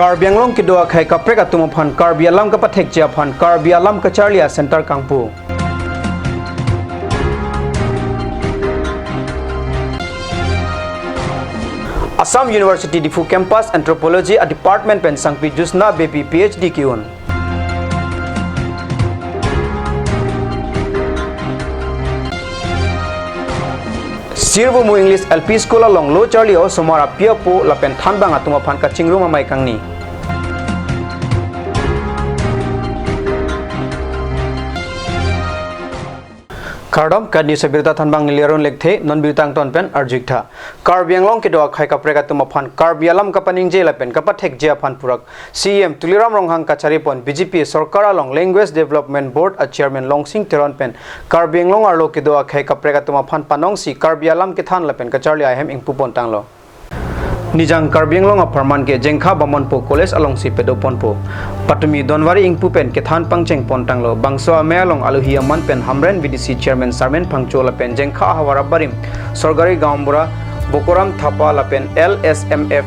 Karbi Anglong ki doa khai kapre ka tumaphan Karbi Alam ka pathek chia phan Karbi Alam ka Charlia Center Kangpu. Assam University Difu Campus Anthropology a Department pen sangpi jusna BP PhD kiun. Sirbumu English LP School along Lo Charlie o somara pia po la pen than bang atuma phan ka chingru mamai kangni. Kardom kadni sabirta thanbang niliaron lekthe non birtang ton pen arjik tha Karbi Anglong ke doa khai kapre ka tuma phan Karbi Alam ka paning je la pen ka pathek je phan purak CM Tuliram Ronghang ka charipon BJP Sarkar along Language Development Board a chairman Longsing Teron pen Karbi Anglong arlo ke doa khai kapre ka tuma phan panong si Karbi Alam ke than la pen ka charli ahem ingpu pon tanglo Nijang Karbi Anglong a Parman ke Jengkha Bamonpo College along si Pedo Ponpo Patumi Donwari ingpu pen ke than pangcheng pontanglo bangso ame along aluhi aman pen Hamren VDC chairman Sarmen Pangchola pen Jengkha Hawara Barim Sorgari Gaumbura Bokoram Thapa la pen LSMF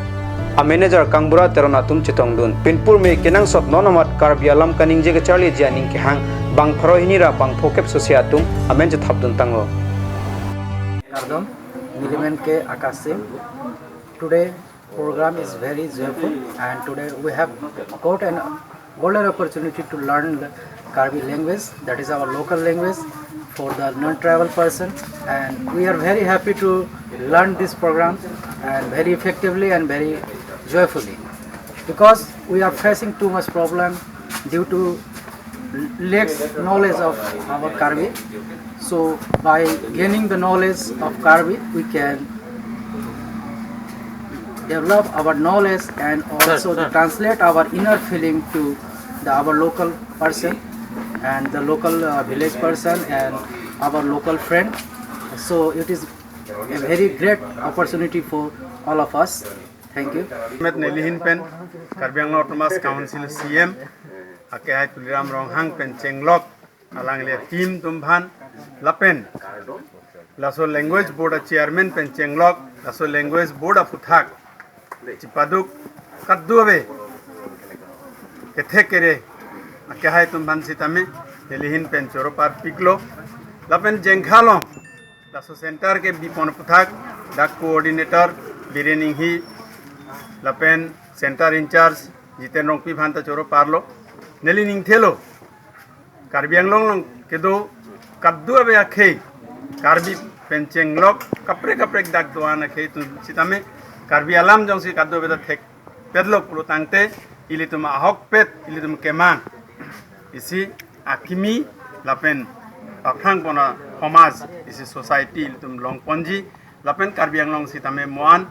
a manager Kangbura Teronatum Chitongdun Pinpur me kenang sot nonamat Karbi Alam kaningje ke charli jianing ke hang bang pharohinira bang phokep sosiatum amen je thapdun tanglo Kardom Milimen ke Akasim. Today program is very joyful and today we have got an golden opportunity to learn the Karbi language, that is our local language for the non-tribal person, and we are very happy to learn this program and very effectively and very joyfully because we are facing too much problem due to less knowledge of our Karbi. So by gaining the knowledge of Karbi we can develop our knowledge and also translate our inner feeling to our local person and the local village person and our local friend. So it is a very great opportunity for all of us. Thank you. Met Nelihin pen Karbi Anglong Autonomous Council CM ake hai Tuliram Ronghang pen Chenglok alang le team tumbhan lapen laso language board a chairman pen Chenglok laso language board a puthak Cipaduk kadduabe kethe kere ake hai tumbhan sitame Nelihin pen Choropar Piklo lapen Jengkhalong laso center ke bipon puthak dak coordinator Birening hi lapen center in charge Jiten Rongpi Bhanta Choro Parlo Nelining Thelo Karbi Anglong long kedo kadduabe akhe Karbi Penchenglok kapre kapre dak doana khe tu sitame Karbi Alam jong si kadduabe da thek pedlok pulo tangte ilitum ahok pet ilitum kemang isi akimi lapen aphang bona homaz isi society ilitum longponji lapen Karbi Anglong sitame moan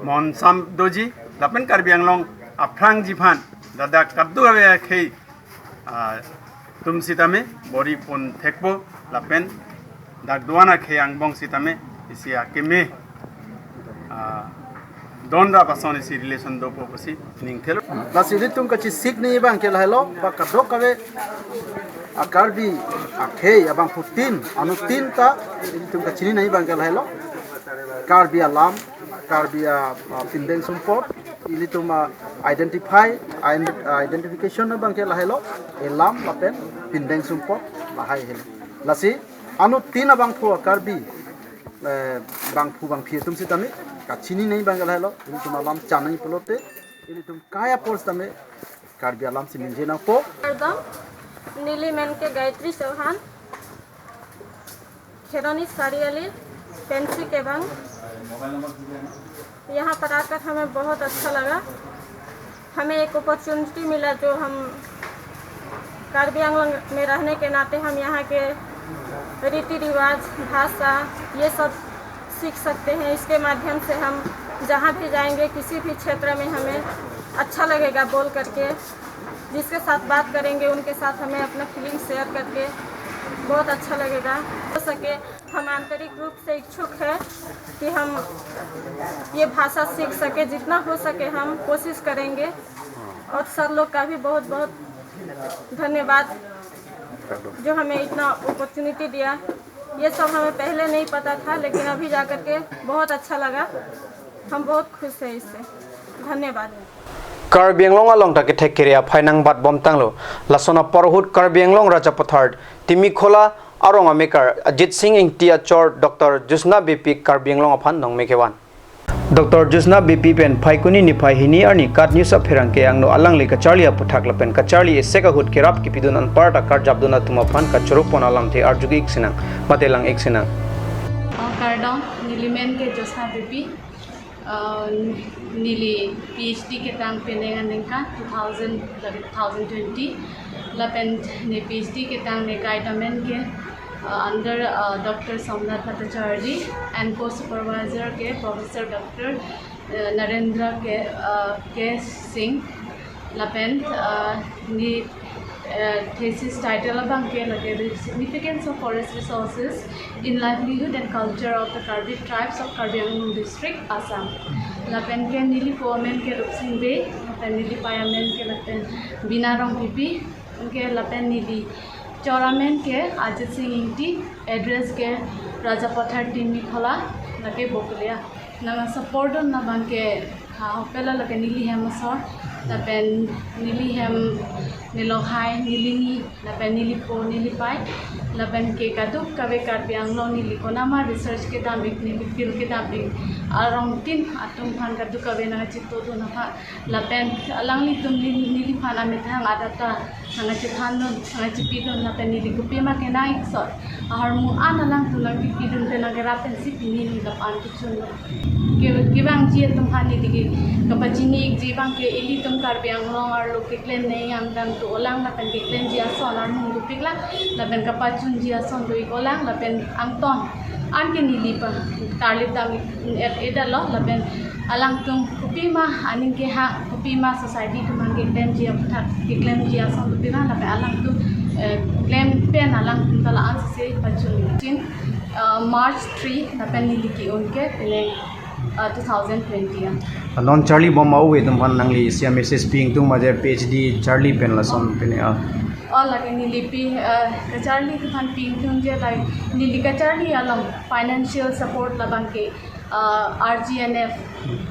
monsam doji lapen Karbi Anglong aphang jiphan dada kadduabe akhe tum sitame bori pon thekbo lapen dak duana khe angbong sitame isi akime donra pason isi relation do po posi ningthelo Lasili tum kachi sik ni bang ke lahelo ba kadok kabe Karbi akhe abang putin anu tin ta tum kachi ni bang ke lahelo Karbi Alam Karbi Pindeng Sumpot ili tum identification bang ke lahelo Elam lapen Pindeng Sumpot lahai helo lasi anu tin abang pu Karbi bang pu bang phi tum sitami kachini nahi bang lahelo ili tum alam chanai pulote ili tum kaya pors tame Karbi Alam si minje na po नीली man के Gayatri Chauhan खेरोनी सारियाली Pence के बंग यहाँ पर आकर हमें बहुत अच्छा लगा हमें एक अपॉर्चुनिटी मिला जो हम कार्बी आंगलों में रहने के नाते हम यहाँ के रीति रिवाज भाषा ये सब सीख सकते हैं इसके माध्यम से हम जहाँ भी जाएंगे किसी भी क्षेत्र में हमें अच्छा लगेगा बोल करके जिसके साथ बात करेंगे उनके साथ हमें अपना फीलिंग शेयर करके बहुत अच्छा लगेगा हो सके हम आंतरिक रूप से इच्छुक है कि हम ये भाषा सीख सके जितना हो सके हम कोशिश करेंगे और सर लोग का भी बहुत बहुत धन्यवाद जो हमें इतना अपॉर्चुनिटी दिया ये सब हमें पहले नहीं पता था लेकिन अभी जाकर के बहुत अच्छा लगा हम बहुत खुश हैं इससे धन्यवाद Karbi Anglong along take take care phainang bat bom tanglo lasona porhut Karbi Anglong Raja Pathar Timi Khola arong amekar Ajit Singh Ingtia Chor Dr. Jusna BP Karbi Anglong aphan nong mekewan Dr. Jusna BP pen phaikuni ni phahini arni kat news apherang ke angno alang le kacharlia puthak lapen kacharli eseka hut kerap kipidun an parta kar jabduna tumaphan kachuruk pon alam the arjugi iksinang matelang iksinang Kardon Nilimen ke Jusna BP Nili PhD ke tang penengan nengka 2020 lapen ne PhD ke tang ne guidance ke under Dr. Somnath Bhattacharya and co-supervisor ke Professor Dr. Narendra K. Singh lapen ni thesis title abang ke lage the significance of forest resources in livelihood and culture of the Karbi tribes of Karbi Anglong district Assam lapen ke nili foreman ke Rupsing Bay lapen nili fireman ke lapen Binarong PP उनके लपेन नीली चौरामेन के Ajit Singh इंटी address के राजा पठार टीमी खोला लगे बोकलिया नंगा support न बंके होपेला लगे नीली हेम सर लपेन नीली हेम नीलोहाई नीलिनी लपेन नीली पो नीली पाई लपेन के कादुक कवे कार्बी आंग्लों नीली को नामा रिसर्च के दामिक नीली फिल के दामिक आरंग तीन आतुम फान कादुक कवे नंगा चित्तो तो नफा लपेन अलंगली तुम नीली फाना में था आदाता नंगा चित्तान नंगा चिपीदो लपेन नीली गुपी मा के नाइक सर आहारमु आनाlang तुlang pipidun te nagarapen si pinili lapan kuchun ke bang ji tum hani digi kapachini ek ji bang ke ili tum Karbi Anglong ar lo ke klen nei ang dam to olang lapen ke klen ji ason ar mung gupikla lapen kapachun ji ason do ikolang lapen angton an ke nili pa tarlit dam edalo lapen alang tum kupima aning ke ha kupima society tum ang ke klen ji apthat ke klen ji ason kupima lapen alang tum claim pen alang talaan se pachun March 3 na pen nili ki unke pele 2020 non Charlie bom au we dum han nangli CMSS ping tung ma PhD Charlie pen la son pen a all like nili pi Charlie tu han ping tung je like nili ka Charlie alam financial support labang ke RGNF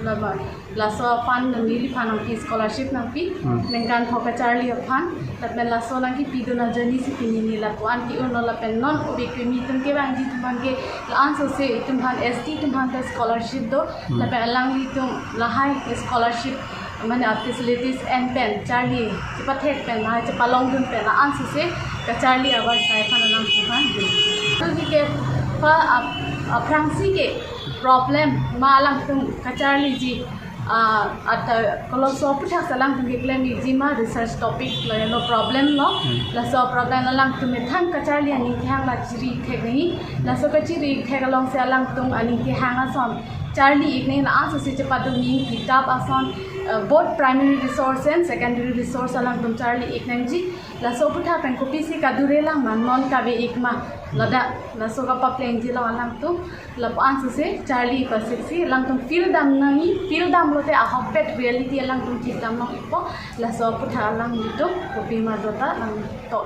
laban laso fan nili fanam ki scholarship nang pi nengkan thoka Charlie fan tatmen laso nang ki piduna jani si pinini la kwan ki uno la pen non obi ke mi tum ke bang ji tum ke la answer se tum han ST tum han ka scholarship do la pen lang li tum la high scholarship mane facilities and pen Charlie ki pathek pen la che palong dun pen la answer se ka Charlie awas sai fan lang fan to ke fa aprangsi ke problem malang tum ka Charlie ji at kalau so punya salang tum keklaim izima research topic no problem no la so problem lang tum thang ka Charlie ani hang la chiri thegni la so ka chiri thegalong se alang tum ani ke hang ason Charlie ikne na aso se chapatu ni kitab ason both primary resource and secondary resource alang tum Charlie ikne ji la so punya pen kopi si kadure lang man non ka be ikma lada la so ka pa pleng ji lang alang tum la aso se Charlie ka se alang tum feel dam nani feel dam lote a hobbit reality alang tum ji dam no ipo la so punya alang itu kopi ma jota lang to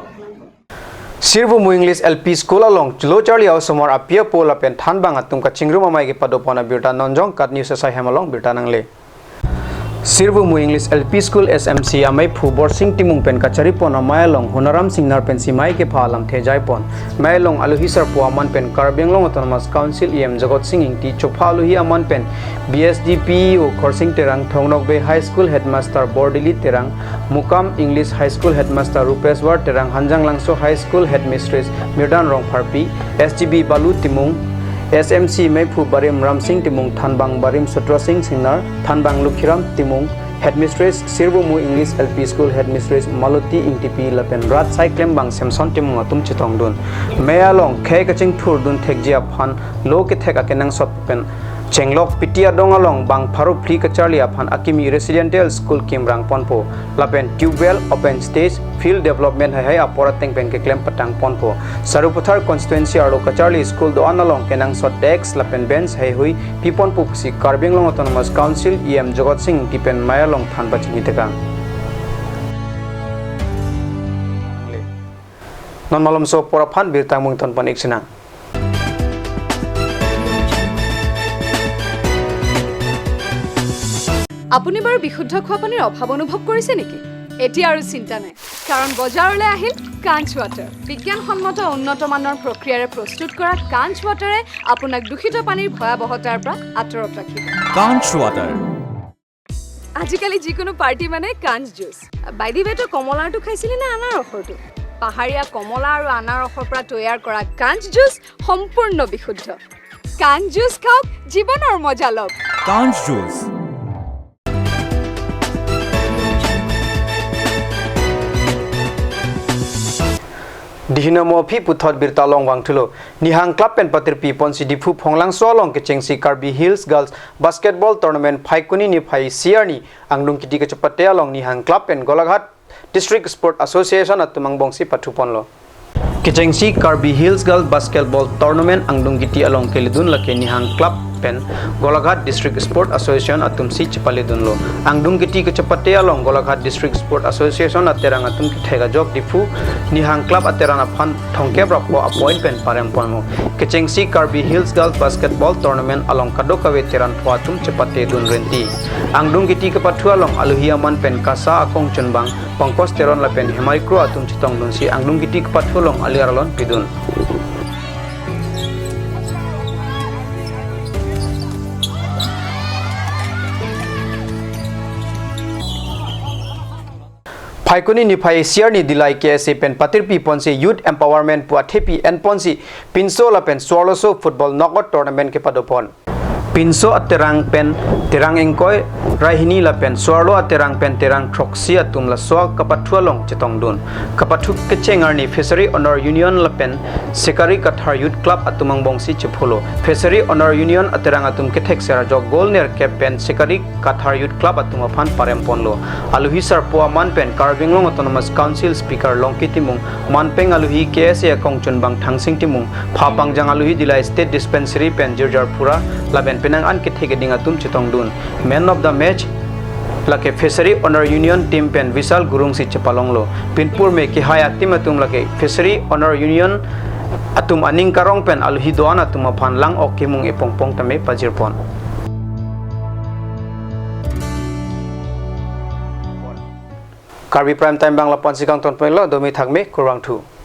Sirvu Mu English LP School along Chulo Charlie House Somar apia pola pen than bang atum ka chingru mamai ke padopona birta nonjong kat news sai hemalong birta nangle Sirvu Mu English LP School SMC amai phu borsing timung pen kachari pona mailong Honaram Singh nar pen simai ke phalam the jai pon mailong aluhi sar po aman pen Karbi Anglong Autonomous Council EM Jagot Singh Ingti chokpha aluhi aman pen BSDP o Khorsing Terang Thongnok Bay High School Headmaster Bordili Terang Mukam English High School Headmaster Rupeswar Terang Hanjang Langso High School Headmistress Mirdan Rong Pharpi SGB Balu Timung SMC Maipu Barim Ram Singh Timung Thanbang Barim Sutra Singh Singnar Thanbang Lukhiram Timung Headmistress Sirvu Mu English LP School Headmistress Maluti Ingtipi Lapen Rat Sai Klembang Samson Timung Atum Chitong Dun Mayalong Khe Kaching Thur Dun Thekjia Phan Lo Ke Thek Akenang Sot Pen Chenglok Pitia Dongalong Bang Pharu Phli Kacharli Aphan Akimi Residential School Kimrang Ponpo Lapen Tubewell Open Stage Field Development Hai Apora Teng Pen Ke Klem Patang Ponpo Saruputhar Constituency Arlo Kacharli School Do Analong Kenang Sot Dex Lapen Bench Hai Hui Pipon Pupsi Karbi Anglong Autonomous Council EM Jagot Singh Tipen Mayalong Thanba Chingiteka Non malum so poraphan birtang mung ton pan iksina আপুনি বাৰু বিশুদ্ধ খোৱা পানীৰ অভাৱ অনুভৱ কৰিছে নেকি? এতিয়া আৰু চিন্তা নাই, কাৰণ বজাৰলৈ আহিল কাঞ্চ ৱাটাৰ। বিজ্ঞানসন্মত উন্নত মানৰ প্ৰক্ৰিয়াৰে প্ৰস্তুত কৰা কাঞ্চ ৱাটাৰে আপোনাক দূষিত পানীৰ ভয়াৱহতাৰ পৰা আঁতৰত ৰাখিব। কাঞ্চ ৱাটাৰ। আজিকালি যিকোনো পাৰ্টি মানে কাঞ্চ জুচ। বাইদি বেটো কমলাৰটো খাইছিলি নে আনাৰসৰটো? পাহাৰীয়া কমলা আৰু আনাৰসৰ পৰা তৈয়াৰ কৰা কাঞ্চ জুচ সম্পূৰ্ণ বিশুদ্ধ। কাঞ্চ জুচ খাওক, জীৱনৰ মজা লওক। কাঞ্চ juice. Dihinamo phi puthot birta long wangthulo nihang club pen patir pi ponsi difu phonglang solong ke chengsi Karbi Hills Girls Basketball Tournament phaikuni ni phai siarni anglung kiti ke chapate along nihang club pen Golaghat District Sport Association atumang bongsi pathuponlo ke chengsi Karbi Hills Girls Basketball Tournament anglung kiti along ke lidun lake nihang club pen Golaghat District Sport Association atumsi chapalidunlo angdung kiti ke chapate along Golaghat District Sport Association aterang atum ki thega jok difu nihang club aterana phan thongke brako appointment parem ponmo kechengsi Karbi Hills Girls Basketball Tournament along kadokawe teran phatum chapate dun renti angdung kiti ke pathu along aluhiaman pen kasa akong chunbang pangkos teron la pen hemaikro atum chitong dunsi angdung kiti ke pathu along aliaralon pidun Phaikuni ni phai siarni dilai KSA pen patirpi ponsi youth empowerment puathepi and ponsi pinso la pen swallow football knockout tournament ke padopon pinso aterang pen terang engkoi rahini la pen swallow aterang pen terang troxi atum la swa kapathualong chetong dun kapathu kechengarni fishery honor union la pen sekari kathar youth club atumang bongsi chepholo fishery honor union aterang atum ke thek sera jog goal ner ke pen sekari kathar youth club atum phan parem ponlo aluhi sar poa man pen Karbinglong Autonomous Council speaker longki timung manpeng aluhi KSA kongchun bang thangsing timung phapang jang aluhi dilai state dispensary pen jirjarpura laben penang an ke thegeding atum chitong dun man of the match lake fishery honor union team pen Visal Gurung si chepalonglo pinpur me ki haya team atum lake fishery honor union atum aning karong pen aluhi doan atum phan lang okimung epongpong tame pajirpon Karbi Prime Time Bangla Ponsikang Tonpelo Domi Thakme Kurang 2